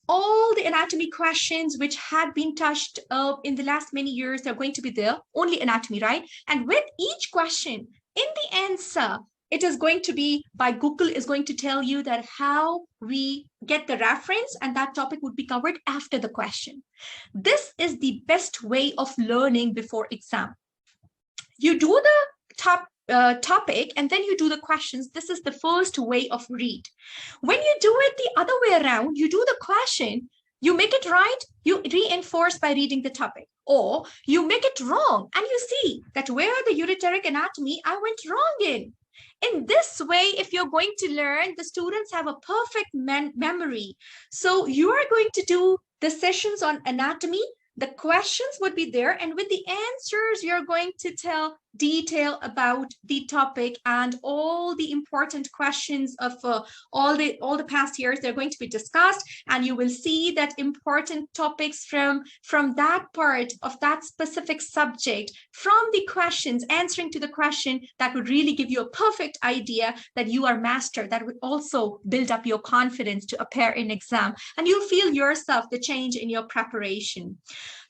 All the anatomy questions which had been touched in the last many years, they're going to be there, only anatomy, right? And with each question, in the answer, it is going to be by Google is going to tell you that how we get the reference, and that topic would be covered after the question. This is the best way of learning before exam. You do the topic and then you do the questions. This is the first way of read. When you do it the other way around, you do the question, you make it right, you reinforce by reading the topic, or you make it wrong and you see that where the ureteric anatomy I went wrong in. In this way, if you're going to learn, the students have a perfect memory. So you are going to do the sessions on anatomy, the questions would be there, and with the answers, you're going to tell detail about the topic and all the important questions of all the past years. They're going to be discussed, and you will see that important topics from that part of that specific subject, from the questions, answering to the question, that would really give you a perfect idea that you are master. That would also build up your confidence to appear in exam, and you'll feel yourself the change in your preparation.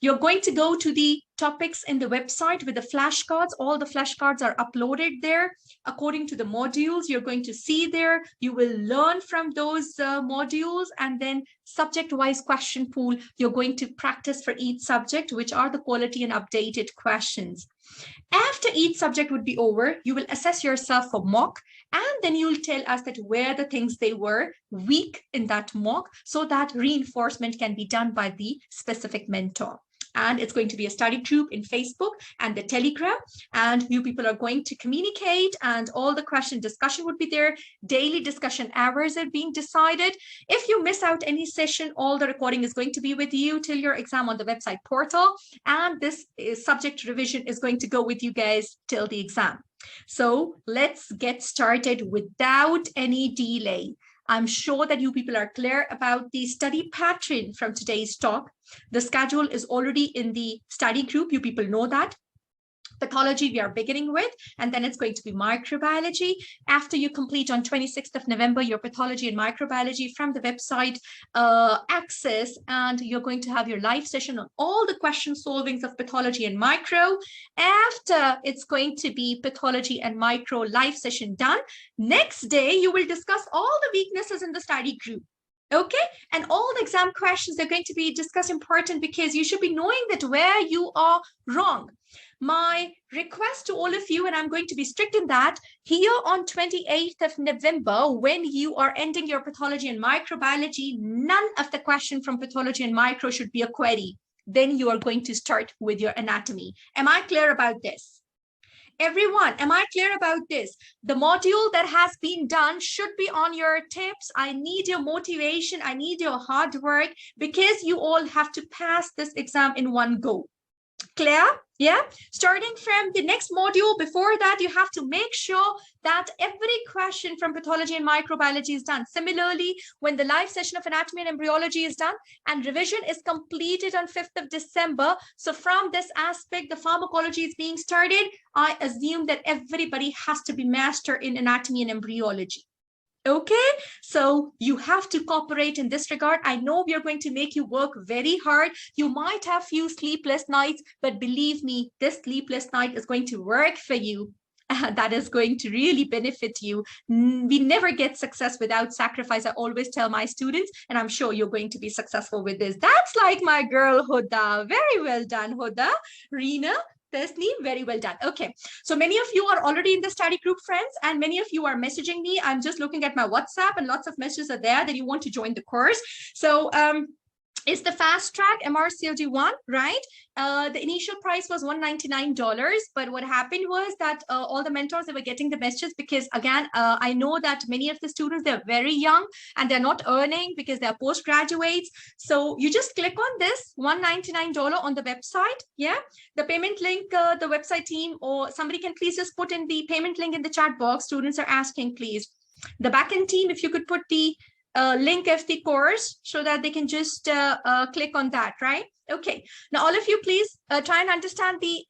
You're going to go to the topics in the website with the flashcards. All the flashcards are uploaded there according to the modules. You're going to see there. You will learn from those modules, and then subject-wise question pool. You're going to practice for each subject, which are the quality and updated questions. After each subject would be over, you will assess yourself for mock, and then you'll tell us that where the things they were weak in that mock, so that reinforcement can be done by the specific mentor. And it's going to be a study group in Facebook and the Telegram, and you people are going to communicate, and all the question discussion would be there. Daily discussion hours are being decided. If you miss out any session, all the recording is going to be with you till your exam on the website portal, and this subject revision is going to go with you guys till the exam. So let's get started without any delay. I'm sure that you people are clear about the study pattern from today's talk. The schedule is already in the study group. You people know that. Pathology we are beginning with, and then it's going to be microbiology. After you complete on 26th of November your pathology and microbiology from the website access, and you're going to have your live session on all the question solvings of pathology and micro. After it's going to be pathology and micro live session done, next day you will discuss all the weaknesses in the study group. Okay, and all the exam questions are going to be discussed important, because you should be knowing that where you are wrong. My request to all of you, and I'm going to be strict in that, here on 28th of November, when you are ending your pathology and microbiology, none of the question from pathology and micro should be a query. Then you are going to start with your anatomy. Am I clear about this? Everyone, am I clear about this? The module that has been done should be on your tips. I need your motivation. I need your hard work, because you all have to pass this exam in one go. Clear? Yeah, starting from the next module, before that, you have to make sure that every question from pathology and microbiology is done. Similarly, when the live session of anatomy and embryology is done and revision is completed on 5th of December. So from this aspect, the pharmacology is being started. I assume that everybody has to be master in anatomy and embryology. Okay, so you have to cooperate in this regard. I know we are going to make you work very hard. You might have few sleepless nights, but believe me, this sleepless night is going to work for you. That is going to really benefit you. We never get success without sacrifice. I always tell my students, and I'm sure you're going to be successful with this. That's like my girl, Huda. Very well done, Huda. Reena, Tasneem, very well done. Okay, so many of you are already in the study group, friends, and many of you are messaging me. I'm just looking at my WhatsApp, and lots of messages are there that you want to join the course. So it's the fast track MRCOG 1, right? The initial price was $199, but what happened was that all the mentors, they were getting the messages because, again, I know that many of the students, they're very young and they're not earning because they're postgraduates. So you just click on this $199 on the website. Yeah, the payment link, the website team or somebody can please just put in the payment link in the chat box. Students are asking, please. The backend team, if you could put the link of the course so that they can just click on that, right? Okay, now all of you please try and understand the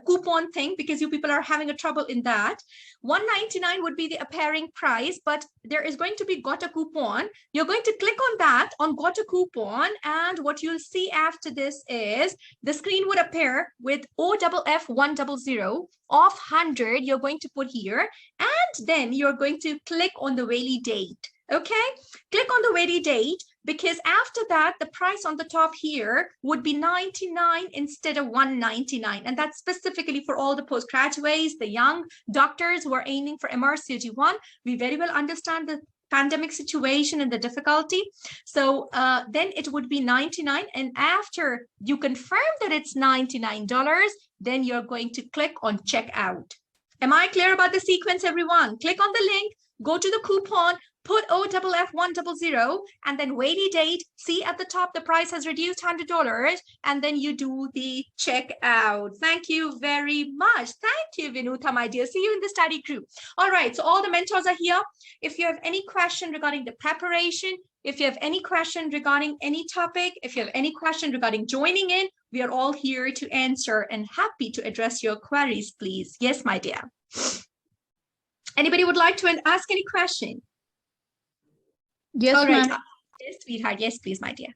coupon thing because you people are having a trouble in that. $199 would be the appearing price, but there is going to be got a coupon. You're going to click on that on got a coupon, and what you'll see after this is the screen would appear with OFF100 of 100 you're going to put here, and then you're going to click on the validate. Okay, click on the validate because after that, the price on the top here would be $99 instead of $199. And that's specifically for all the postgraduates, the young doctors who are aiming for MRCOG 1. We very well understand the pandemic situation and the difficulty. So then it would be $99. And after you confirm that it's $99, then you're going to click on checkout. Am I clear about the sequence, everyone? Click on the link, go to the coupon, put OFF100 and then validate. See at the top, the price has reduced $100 and then you do the checkout. Thank you very much. Thank you, Vinuta, my dear. See you in the study group. All right, so all the mentors are here. If you have any question regarding the preparation, if you have any question regarding any topic, if you have any question regarding joining in, we are all here to answer and happy to address your queries, please. Yes, my dear. Anybody would like to ask any question? Yes, all right. ma'am. Yes, sweetheart. Yes, please, my dear.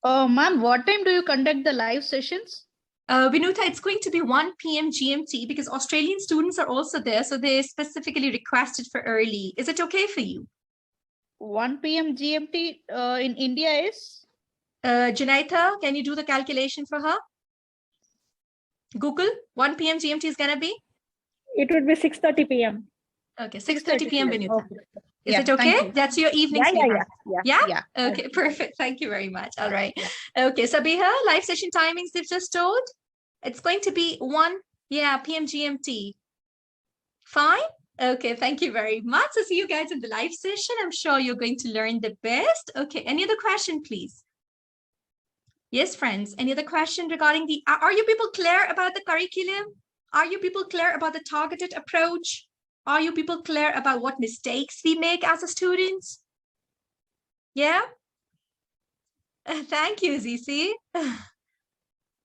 Ma'am, what time do you conduct the live sessions? Vinuta, it's going to be 1 p.m. GMT because Australian students are also there. So they specifically requested for early. Is it okay for you? 1 p.m. GMT in India is? Junaitha, can you do the calculation for her? Google, 1 p.m. GMT is going to be? It would be 6:30 p.m. Okay, 6:30 p.m. Vinuta. Okay. Is it okay? That's your evening, sweetheart. Yeah. Okay, perfect. Thank you very much. All right. Okay, Sabiha, live session timings they've just told. It's going to be 1 p.m. GMT. Fine. Okay, thank you very much. So see you guys in the live session. I'm sure you're going to learn the best. Okay, any other question, please? Yes, friends. Any other question regarding the, are you people clear about the curriculum? Are you people clear about the targeted approach? Are you people clear about what mistakes we make as a students? Yeah? Thank you, Zizi.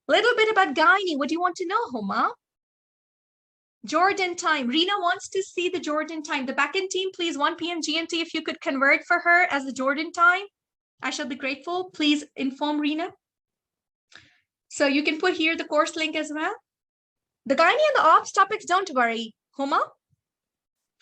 Little bit about gynae. What do you want to know, Homa? Jordan time. Rena wants to see the Jordan time. The backend team, please, 1 p.m. GMT, if you could convert for her as the Jordan time, I shall be grateful. Please inform Rena. So you can put here the course link as well. The gynae and the ops topics, don't worry, Homa.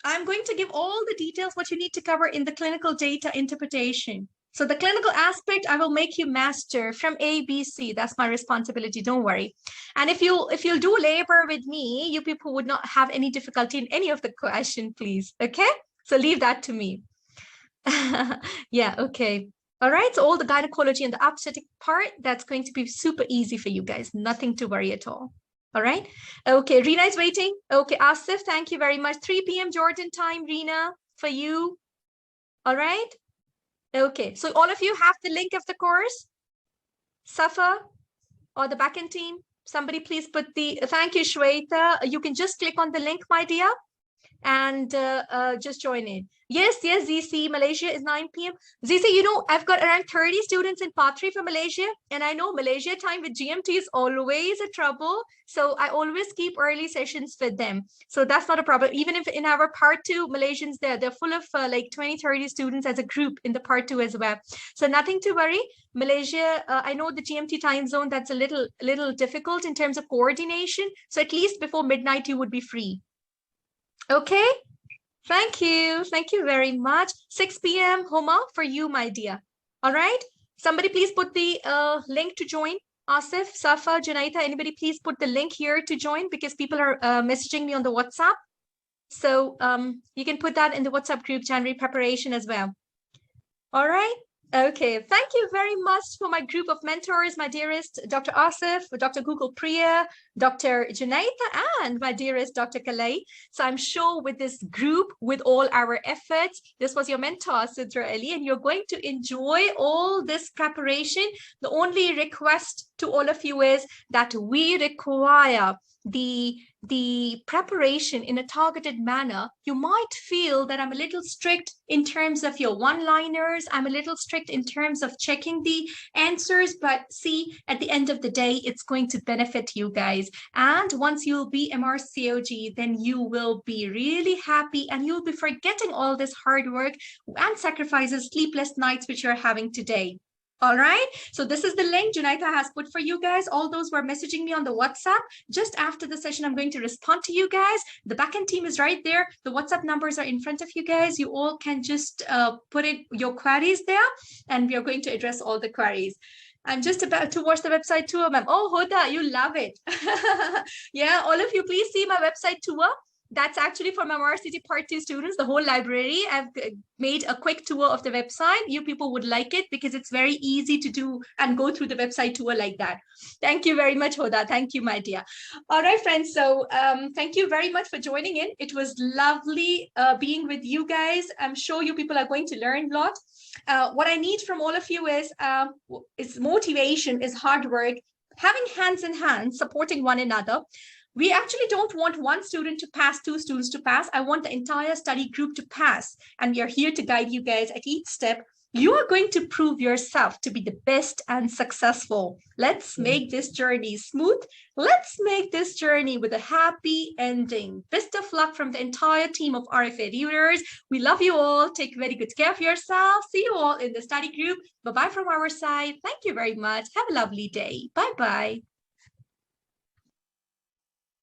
I'm going to give all the details what you need to cover in the clinical data interpretation. So the clinical aspect, I will make you master from A, B, C. That's my responsibility. Don't worry. And if you'll do labor with me, you people would not have any difficulty in any of the question, please. Okay? So leave that to me. Yeah, okay. All right. So all the gynecology and the obstetric part, that's going to be super easy for you guys. Nothing to worry at all. All right. Okay, Rena is waiting. Okay, Asif, thank you very much. 3 p.m. Jordan time, Rena, for you. All right. Okay, so all of you have the link of the course. Safa or the backend team. Somebody please put the, thank you, Shweta. You can just click on the link, my dear. and just join in. Yes, ZC, Malaysia is 9 p.m. ZC, I've got around 30 students in part 3 for Malaysia, and I know Malaysia time with GMT is always a trouble. So I always keep early sessions with them. So that's not a problem. Even if in our part 2, Malaysians, they're full of like 20, 30 students as a group in the part 2 as well. So nothing to worry. Malaysia, I know the GMT time zone, that's a little difficult in terms of coordination. So at least before midnight, you would be free. Okay. Thank you. Thank you very much. 6 p.m. Homa for you, my dear. All right. Somebody please put the link to join. Asif, Safa, Junaita, anybody please put the link here to join, because people are messaging me on the WhatsApp. So you can put that in the WhatsApp group, January preparation as well. All right. Okay, thank you very much for my group of mentors, my dearest Dr. Asif, Dr. Google Priya, Dr. Junaita, and my dearest Dr. Kalai. So I'm sure with this group, with all our efforts, this was your mentor, Sidra Ali, and you're going to enjoy all this preparation. The only request to all of you is that we require the preparation in a targeted manner. You might feel that I'm a little strict in terms of your one-liners. I'm a little strict in terms of checking the answers, but see, at the end of the day, it's going to benefit you guys. And once you'll be MRCOG, then you will be really happy and you'll be forgetting all this hard work and sacrifices, sleepless nights, which you're having today. All right, so this is the link Junaita has put for you guys. All those who are messaging me on the WhatsApp, just after the session, I'm going to respond to you guys. The backend team is right there. The WhatsApp numbers are in front of you guys. You all can just put in your queries there, and we are going to address all the queries. I'm just about to watch the website tour, ma'am. Oh, Hoda, you love it. Yeah, all of you, please see my website tour. That's actually for my varsity part 2 students, the whole library. I've made a quick tour of the website. You people would like it because it's very easy to do and go through the website tour like that. Thank you very much, Hoda. Thank you, my dear. All right, friends. So thank you very much for joining in. It was lovely being with you guys. I'm sure you people are going to learn a lot. What I need from all of you is motivation, is hard work, having hands in hand, supporting one another. We actually don't want one student to pass, 2 students to pass. I want the entire study group to pass. And we are here to guide you guys at each step. You are going to prove yourself to be the best and successful. Let's make this journey smooth. Let's make this journey with a happy ending. Best of luck from the entire team of RFA tutors. We love you all. Take very good care of yourself. See you all in the study group. Bye-bye from our side. Thank you very much. Have a lovely day. Bye-bye.